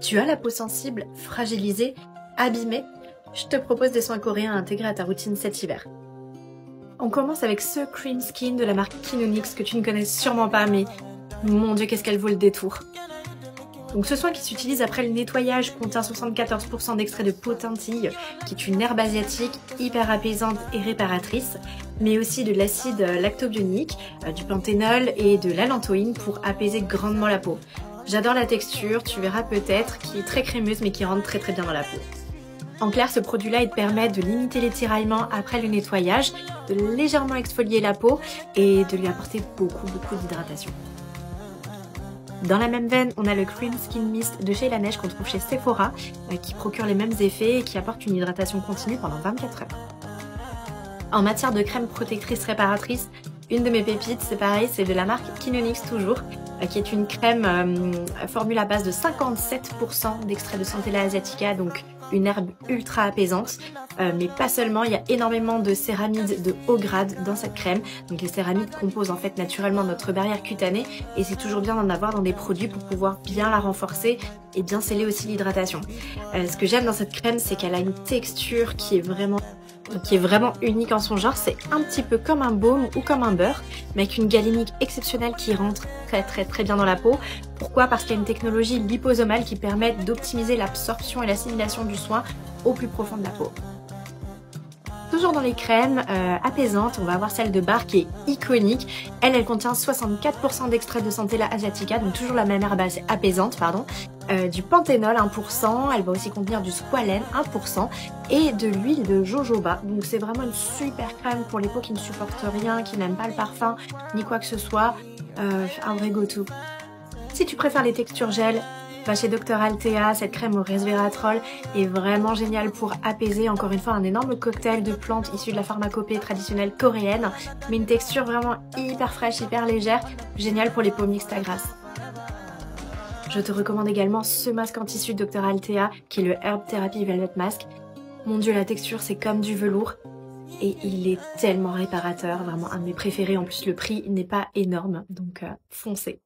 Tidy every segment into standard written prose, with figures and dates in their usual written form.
Tu as la peau sensible, fragilisée, abîmée? Je te propose des soins coréens à intégrer à ta routine cet hiver. On commence avec ce Cream Skin de la marque Kinonix que tu ne connais sûrement pas, mais mon dieu qu'est-ce qu'elle vaut le détour. Donc ce soin qui s'utilise après le nettoyage contient 74% d'extrait de potentille, qui est une herbe asiatique hyper apaisante et réparatrice, mais aussi de l'acide lactobionique, du panthénol et de l'allantoïne pour apaiser grandement la peau. J'adore la texture, tu verras peut-être, qui est très crémeuse mais qui rentre très bien dans la peau. En clair, ce produit-là, il te permet de limiter les tiraillements après le nettoyage, de légèrement exfolier la peau et de lui apporter beaucoup d'hydratation. Dans la même veine, on a le Cream Skin Mist de chez Laneige qu'on trouve chez Sephora, qui procure les mêmes effets et qui apporte une hydratation continue pendant 24 heures. En matière de crème protectrice réparatrice, une de mes pépites, c'est pareil, c'est de la marque Kinonix toujours, qui est une crème formule à base de 57% d'extrait de Centella asiatica, donc une herbe ultra apaisante, mais pas seulement, il y a énormément de céramides de haut grade dans cette crème. Donc les céramides composent en fait naturellement notre barrière cutanée et c'est toujours bien d'en avoir dans des produits pour pouvoir bien la renforcer et bien sceller aussi l'hydratation. Ce que j'aime dans cette crème, c'est qu'elle a une texture qui est vraiment unique en son genre. C'est un petit peu comme un baume ou comme un beurre, mais avec une galénique exceptionnelle qui rentre très bien dans la peau. Pourquoi? Parce qu'il y a une technologie liposomale qui permet d'optimiser l'absorption et l'assimilation du soin au plus profond de la peau. Toujours dans les crèmes apaisantes, on va avoir celle de Bar qui est iconique. Elle contient 64% d'extrait de Centella asiatica, donc toujours la même herbe apaisante, du panthénol 1%, elle va aussi contenir du squalène 1% et de l'huile de jojoba. Donc c'est vraiment une super crème pour les peaux qui ne supportent rien, qui n'aiment pas le parfum, ni quoi que ce soit. Un vrai go-to. Si tu préfères les textures gel, va chez Dr Althea, cette crème au resveratrol est vraiment géniale pour apaiser, encore une fois, un énorme cocktail de plantes issues de la pharmacopée traditionnelle coréenne, mais une texture vraiment hyper fraîche, hyper légère, géniale pour les peaux mixtes à grasses. Je te recommande également ce masque en tissu de Dr Althea, qui est le Herb Therapy Velvet Mask. Mon dieu, la texture, c'est comme du velours. Et il est tellement réparateur, vraiment un de mes préférés. En plus, le prix n'est pas énorme, donc foncez.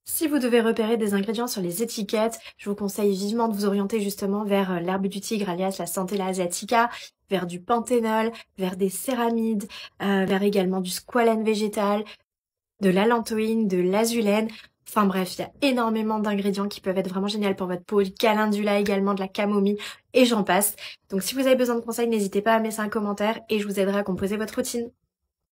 Si vous devez repérer des ingrédients sur les étiquettes, je vous conseille vivement de vous orienter justement vers l'herbe du tigre, alias la Centella asiatica, vers du panthénol, vers des céramides, vers également du squalène végétal, de l'allantoïne, de l'azulène. Enfin bref, il y a énormément d'ingrédients qui peuvent être vraiment géniaux pour votre peau, du calendula également, de la camomille et j'en passe. Donc si vous avez besoin de conseils, n'hésitez pas à me laisser un commentaire et je vous aiderai à composer votre routine.